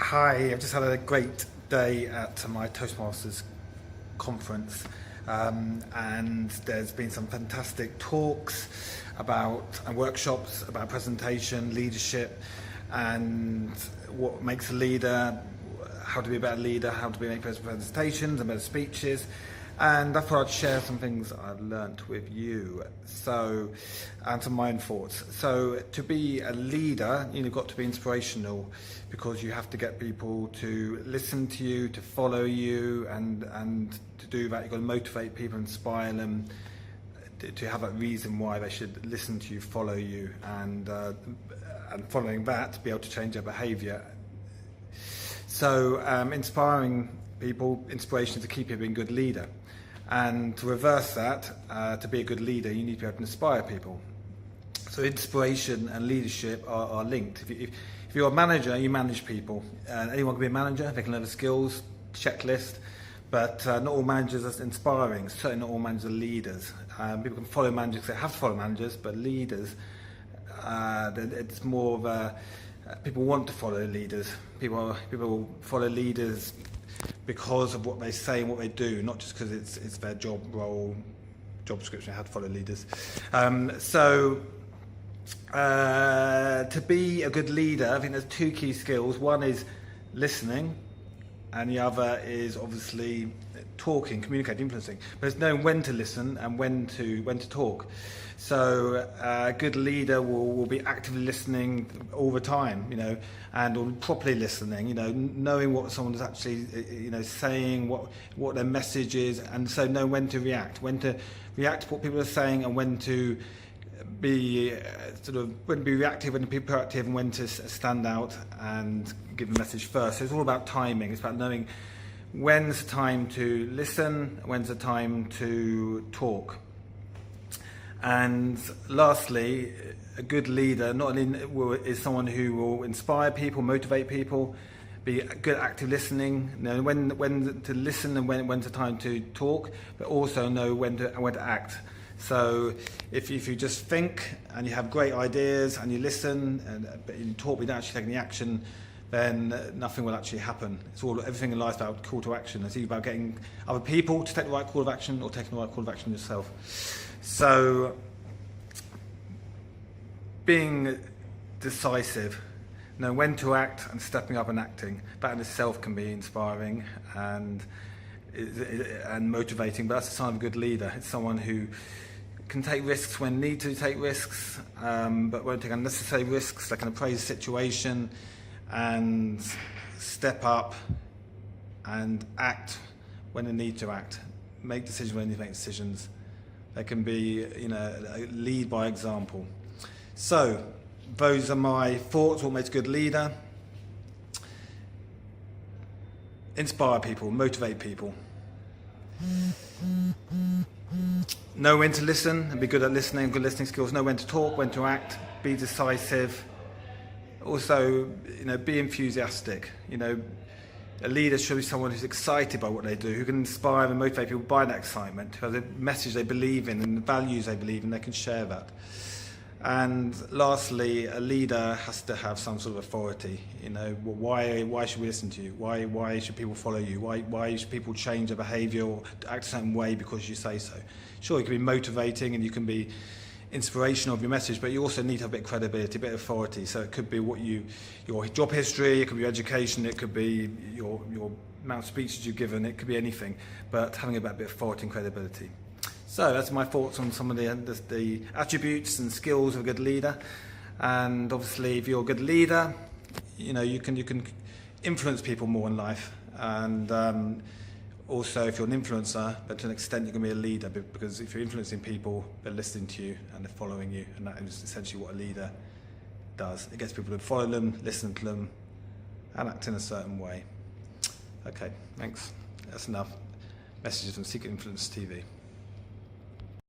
Hi, I've just had a great day at my Toastmasters conference, and there's been some fantastic talks about and workshops about presentation, leadership, and what makes a leader, how to be a better leader, how to make better presentations and better speeches. And I thought I'd share some things I've learnt with you, and some of my own thoughts. So to be a leader, you've got to be inspirational, because you have to get people to listen to you, to follow you, and to do that you've got to motivate people, inspire them, to have a reason why they should listen to you, follow you, and following that, be able to change their behaviour. So inspiring people, inspiration to keep you being a good leader. And to reverse that, to be a good leader, you need to be able to inspire people. So inspiration and leadership are linked. If you're a manager, you manage people. Anyone can be a manager, they can learn the skills, checklist, but not all managers are inspiring. Certainly not all managers are leaders. People can follow managers, they have to follow managers, but leaders, it's more of a, people want to follow leaders. People follow leaders because of what they say and what they do, not just because it's their job role, job description, how to follow leaders. To be a good leader, I think there's two key skills. One is listening, and the other is obviously talking, communicating, influencing. But it's knowing when to listen and when to talk. So a good leader will be actively listening all the time, and properly listening, knowing what someone is actually, saying, what their message is, and so know when to react to what people are saying, and when to be when to be reactive, when to be proactive, and when to stand out and give the message first. So it's all about timing. It's about knowing when's the time to listen, when's the time to talk. And lastly, a good leader is someone who will inspire people, motivate people, be good at active listening, know when to listen and when's the time to talk, but also know when to act. So if you just think and you have great ideas and you listen but you talk without actually taking the action, then nothing will actually happen. Everything in life is about call to action. It's either about getting other people to take the right call of action or taking the right call of action yourself. So being decisive, know when to act, and stepping up and acting, that in itself can be inspiring and motivating, but that's a sign of a good leader. It's someone who can take risks when need to take risks, but won't take unnecessary risks. They can appraise the situation and step up and act when they need to act, make decisions when they need to make decisions. They can be, lead by example. So those are my thoughts. What makes a good leader? Inspire people, motivate people. Know when to listen and be good at listening, good listening skills. Know when to talk, when to act, be decisive. Also, be enthusiastic. A leader should be someone who's excited by what they do, who can inspire and motivate people by that excitement, who has a message they believe in and the values they believe in, they can share that. And lastly, a leader has to have some sort of authority. Why should we listen to you? Why should people follow you? Why should people change their behaviour or act a certain way because you say so? Sure, you can be motivating and you can be inspirational of your message, but you also need to have a bit of credibility, a bit of authority. So it could be your job history, it could be your education, it could be your amount of speeches you've given, it could be anything, but having a bit of authority and credibility. So that's my thoughts on some of the attributes and skills of a good leader. And obviously, if you're a good leader, you can influence people more in life. And also, if you're an influencer, but to an extent, you can be a leader, because if you're influencing people, they're listening to you and they're following you, and that is essentially what a leader does. It gets people to follow them, listen to them, and act in a certain way. Okay, thanks. That's enough. Messages from Secret Influence TV.